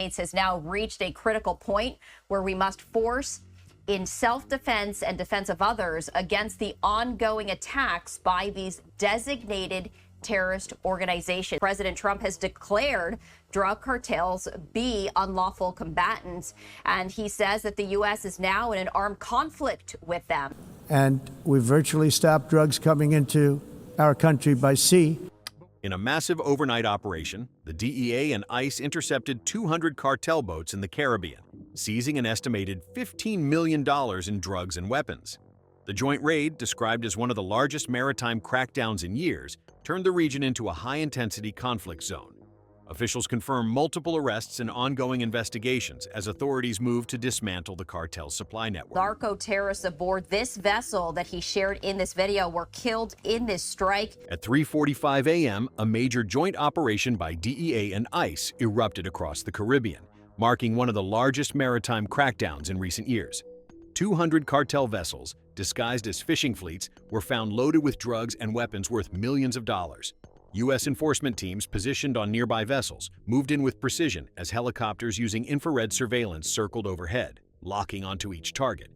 States has now reached a critical point where we must force in self-defense and defense of others against the ongoing attacks by these designated terrorist organizations. President Trump has declared drug cartels be unlawful combatants, and he says that the U.S. is now in an armed conflict with them. And we virtually stopped drugs coming into our country by sea. In a massive overnight operation, the DEA and ICE intercepted 200 cartel boats in the Caribbean, seizing an estimated $15 million in drugs and weapons. The joint raid, described as one of the largest maritime crackdowns in years, turned the region into a high-intensity conflict zone. Officials confirm multiple arrests and ongoing investigations as authorities move to dismantle the cartel's supply network. Narco-terrorists aboard this vessel that he shared in this video were killed in this strike. At 3:45 a.m., a major joint operation by DEA and ICE erupted across the Caribbean, marking one of the largest maritime crackdowns in recent years. 200 cartel vessels, disguised as fishing fleets, were found loaded with drugs and weapons worth millions of dollars. U.S. enforcement teams positioned on nearby vessels moved in with precision as helicopters using infrared surveillance circled overhead, locking onto each target.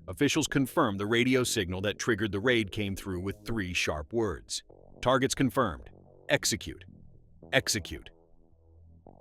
Officials confirmed the radio signal that triggered the raid came through with 3 sharp words. Targets confirmed. Execute. Execute.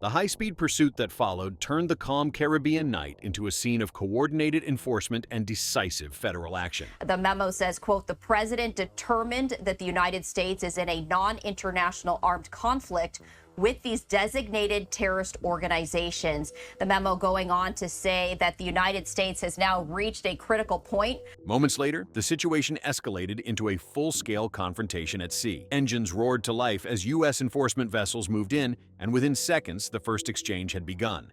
The high-speed pursuit that followed turned the calm Caribbean night into a scene of coordinated enforcement and decisive federal action. The memo says, quote, the president determined that the United States is in a non-international armed conflict with these designated terrorist organizations. The memo going on to say that the United States has now reached a critical point. Moments later, the situation escalated into a full-scale confrontation at sea. Engines roared to life as U.S. enforcement vessels moved in, and within seconds, the first exchange had begun.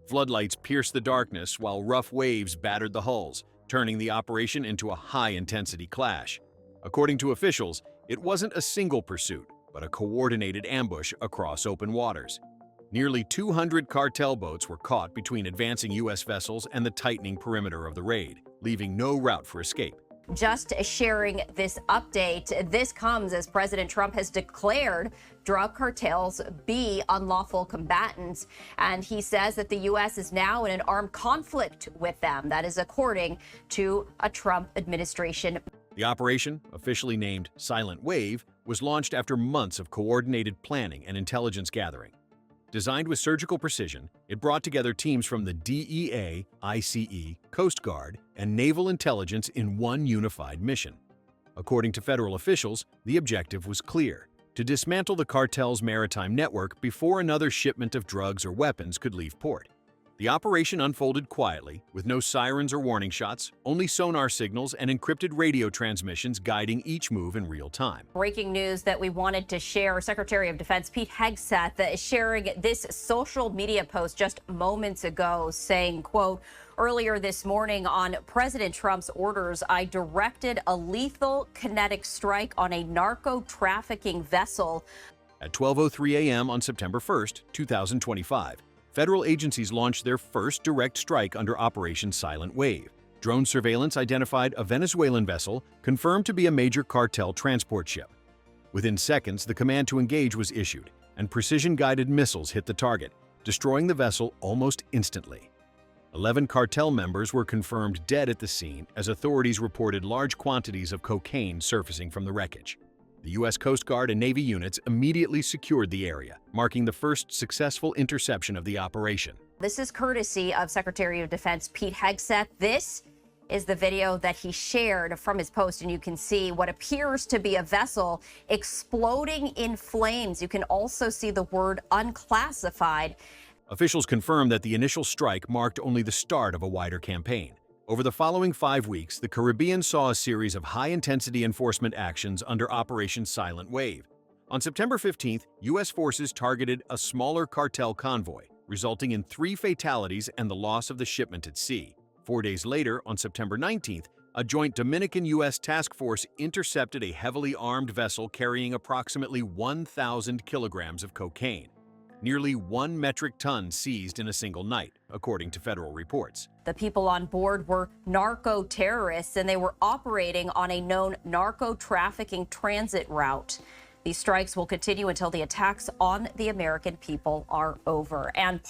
Floodlights pierced the darkness while rough waves battered the hulls, turning the operation into a high-intensity clash. According to officials, it wasn't a single pursuit, but a coordinated ambush across open waters. Nearly 200 cartel boats were caught between advancing U.S. vessels and the tightening perimeter of the raid, leaving no route for escape. Just sharing this update, this comes as President Trump has declared drug cartels be unlawful combatants, and he says that the U.S. is now in an armed conflict with them. That is according to a Trump administration. The operation, officially named Silent Wave, was launched after months of coordinated planning and intelligence gathering. Designed with surgical precision, it brought together teams from the DEA, ICE, Coast Guard, and Naval Intelligence in one unified mission. According to federal officials, the objective was clear: to dismantle the cartel's maritime network before another shipment of drugs or weapons could leave port. The operation unfolded quietly, with no sirens or warning shots, only sonar signals and encrypted radio transmissions guiding each move in real time. Breaking news that we wanted to share. Secretary of Defense Pete Hegseth is sharing this social media post just moments ago saying, quote, earlier this morning on President Trump's orders, I directed a lethal kinetic strike on a narco-trafficking vessel. At 12:03 a.m. on September 1st, 2025, federal agencies launched their first direct strike under Operation Silent Wave. Drone surveillance identified a Venezuelan vessel confirmed to be a major cartel transport ship. Within seconds, the command to engage was issued, and precision-guided missiles hit the target, destroying the vessel almost instantly. 11 cartel members were confirmed dead at the scene as authorities reported large quantities of cocaine surfacing from the wreckage. The U.S. Coast Guard and Navy units immediately secured the area, marking the first successful interception of the operation. This is courtesy of Secretary of Defense Pete Hegseth. This is the video that he shared from his post, and you can see what appears to be a vessel exploding in flames. You can also see the word unclassified. Officials confirmed that the initial strike marked only the start of a wider campaign. Over the following 5 weeks, the Caribbean saw a series of high-intensity enforcement actions under Operation Silent Wave. On September 15th, U.S. forces targeted a smaller cartel convoy, resulting in 3 fatalities and the loss of the shipment at sea. 4 days later, on September 19th, a joint Dominican-U.S. task force intercepted a heavily armed vessel carrying approximately 1,000 kilograms of cocaine. Nearly 1 metric ton seized in a single night, according to federal reports. The people on board were narco-terrorists, and they were operating on a known narco-trafficking transit route. These strikes will continue until the attacks on the American people are over. And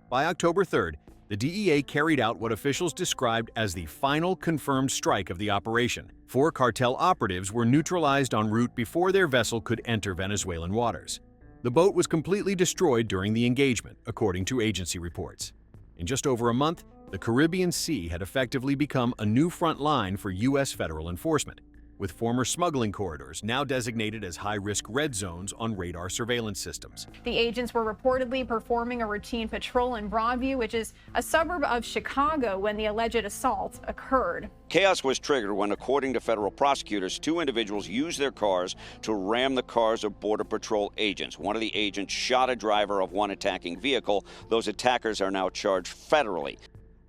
by October 3rd, the DEA carried out what officials described as the final confirmed strike of the operation. 4 cartel operatives were neutralized en route before their vessel could enter Venezuelan waters. The boat was completely destroyed during the engagement, according to agency reports. In just over a month, the Caribbean Sea had effectively become a new front line for U.S. federal enforcement, with former smuggling corridors now designated as high-risk red zones on radar surveillance systems. The agents were reportedly performing a routine patrol in Broadview, which is a suburb of Chicago, when the alleged assault occurred. Chaos was triggered when, according to federal prosecutors, 2 individuals used their cars to ram the cars of Border Patrol agents. One of the agents shot a driver of one attacking vehicle. Those attackers are now charged federally.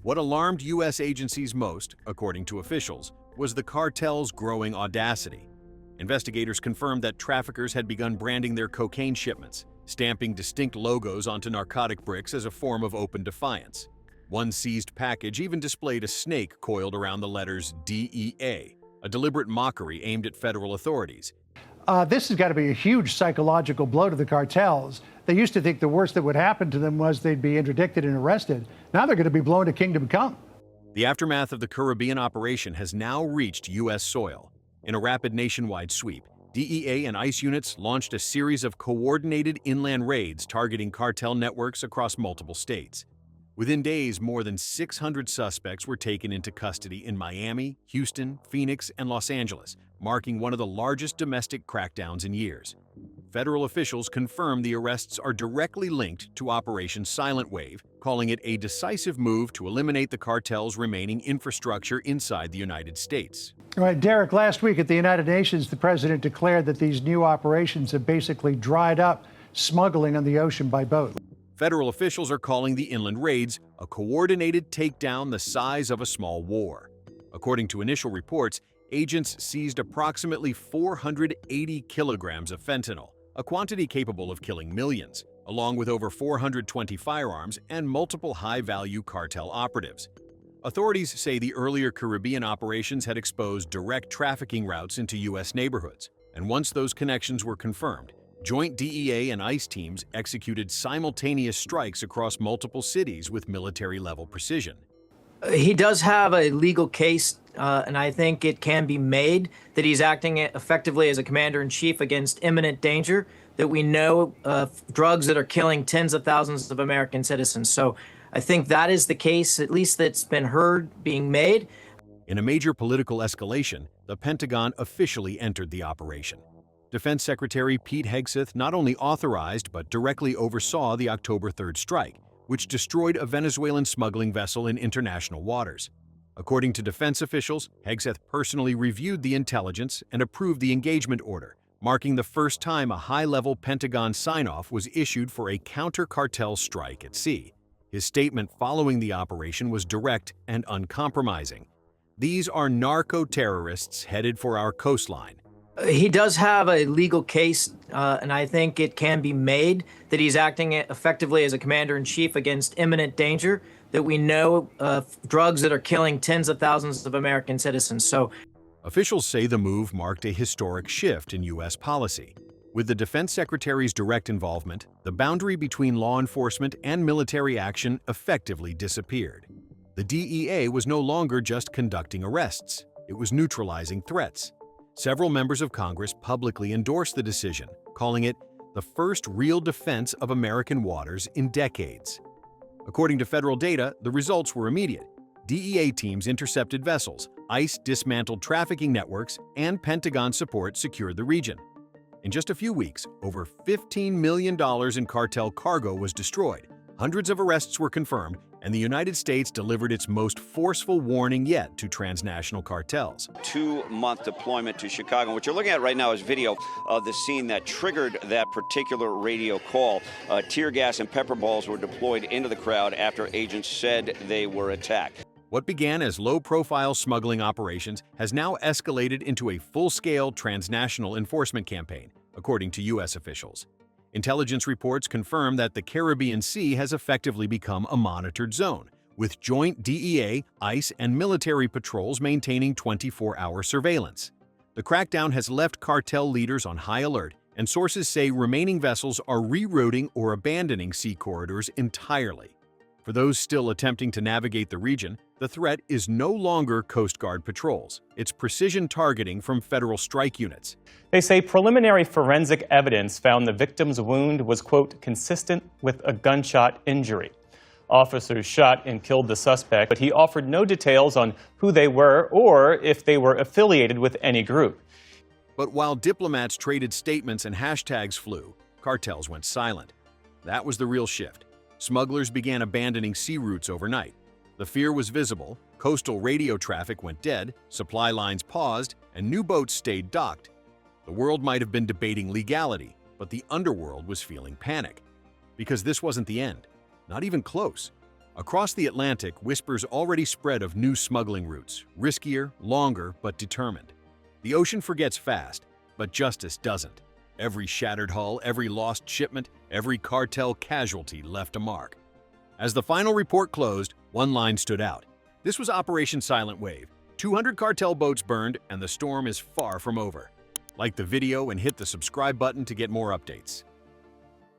What alarmed U.S. agencies most, according to officials, was the cartel's growing audacity. Investigators confirmed that traffickers had begun branding their cocaine shipments, stamping distinct logos onto narcotic bricks as a form of open defiance. One seized package even displayed a snake coiled around the letters DEA, a deliberate mockery aimed at federal authorities. This has got to be a huge psychological blow to the cartels. They used to think the worst that would happen to them was they'd be interdicted and arrested. Now they're going to be blown to kingdom come. The aftermath of the Caribbean operation has now reached U.S. soil. In a rapid nationwide sweep, DEA and ICE units launched a series of coordinated inland raids targeting cartel networks across multiple states. Within days, more than 600 suspects were taken into custody in Miami, Houston, Phoenix, and Los Angeles, marking one of the largest domestic crackdowns in years. Federal officials confirm the arrests are directly linked to Operation Silent Wave, calling it a decisive move to eliminate the cartel's remaining infrastructure inside the United States. All right, Derek, last week at the United Nations, the president declared that these new operations have basically dried up smuggling on the ocean by boat. Federal officials are calling the inland raids a coordinated takedown the size of a small war. According to initial reports, agents seized approximately 480 kilograms of fentanyl, a quantity capable of killing millions, along with over 420 firearms and multiple high-value cartel operatives. Authorities say the earlier Caribbean operations had exposed direct trafficking routes into U.S. neighborhoods, and once those connections were confirmed, joint DEA and ICE teams executed simultaneous strikes across multiple cities with military-level precision. He does have a legal case, and I think it can be made that he's acting effectively as a commander-in-chief against imminent danger, that we know of drugs that are killing tens of thousands of American citizens. So I think that is the case, at least that's been heard being made. In a major political escalation, the Pentagon officially entered the operation. Defense Secretary Pete Hegseth not only authorized but directly oversaw the October 3rd strike, which destroyed a Venezuelan smuggling vessel in international waters. According to defense officials, Hegseth personally reviewed the intelligence and approved the engagement order, marking the first time a high-level Pentagon sign-off was issued for a counter-cartel strike at sea. His statement following the operation was direct and uncompromising. "These are narco-terrorists headed for our coastline." He does have a legal case, and I think it can be made that he's acting effectively as a commander-in-chief against imminent danger, that we know of drugs that are killing tens of thousands of American citizens. So, officials say the move marked a historic shift in U.S. policy. With the defense secretary's direct involvement, the boundary between law enforcement and military action effectively disappeared. The DEA was no longer just conducting arrests, it was neutralizing threats. Several members of Congress publicly endorsed the decision, calling it the first real defense of American waters in decades. According to federal data, the results were immediate. DEA teams intercepted vessels, ICE dismantled trafficking networks, and Pentagon support secured the region. In just a few weeks, over $15 million in cartel cargo was destroyed, hundreds of arrests were confirmed, and the United States delivered its most forceful warning yet to transnational cartels. 2-month deployment to Chicago. What you're looking at right now is video of the scene that triggered that particular radio call. Tear gas and pepper balls were deployed into the crowd after agents said they were attacked. What began as low-profile smuggling operations has now escalated into a full-scale transnational enforcement campaign, according to U.S. officials. Intelligence reports confirm that the Caribbean Sea has effectively become a monitored zone, with joint DEA, ICE, and military patrols maintaining 24-hour surveillance. The crackdown has left cartel leaders on high alert and sources say remaining vessels are rerouting or abandoning sea corridors entirely. For those still attempting to navigate the region, the threat is no longer Coast Guard patrols. It's precision targeting from federal strike units. They say preliminary forensic evidence found the victim's wound was, quote, consistent with a gunshot injury. Officers shot and killed the suspect, but he offered no details on who they were or if they were affiliated with any group. But while diplomats traded statements and hashtags flew, cartels went silent. That was the real shift. Smugglers began abandoning sea routes overnight. The fear was visible, coastal radio traffic went dead, supply lines paused, and new boats stayed docked. The world might have been debating legality, but the underworld was feeling panic. Because this wasn't the end. Not even close. Across the Atlantic, whispers already spread of new smuggling routes, riskier, longer, but determined. The ocean forgets fast, but justice doesn't. Every shattered hull, every lost shipment, every cartel casualty left a mark. As the final report closed, one line stood out. This was Operation Silent Wave. 200 cartel boats burned, and the storm is far from over. Like the video and hit the subscribe button to get more updates.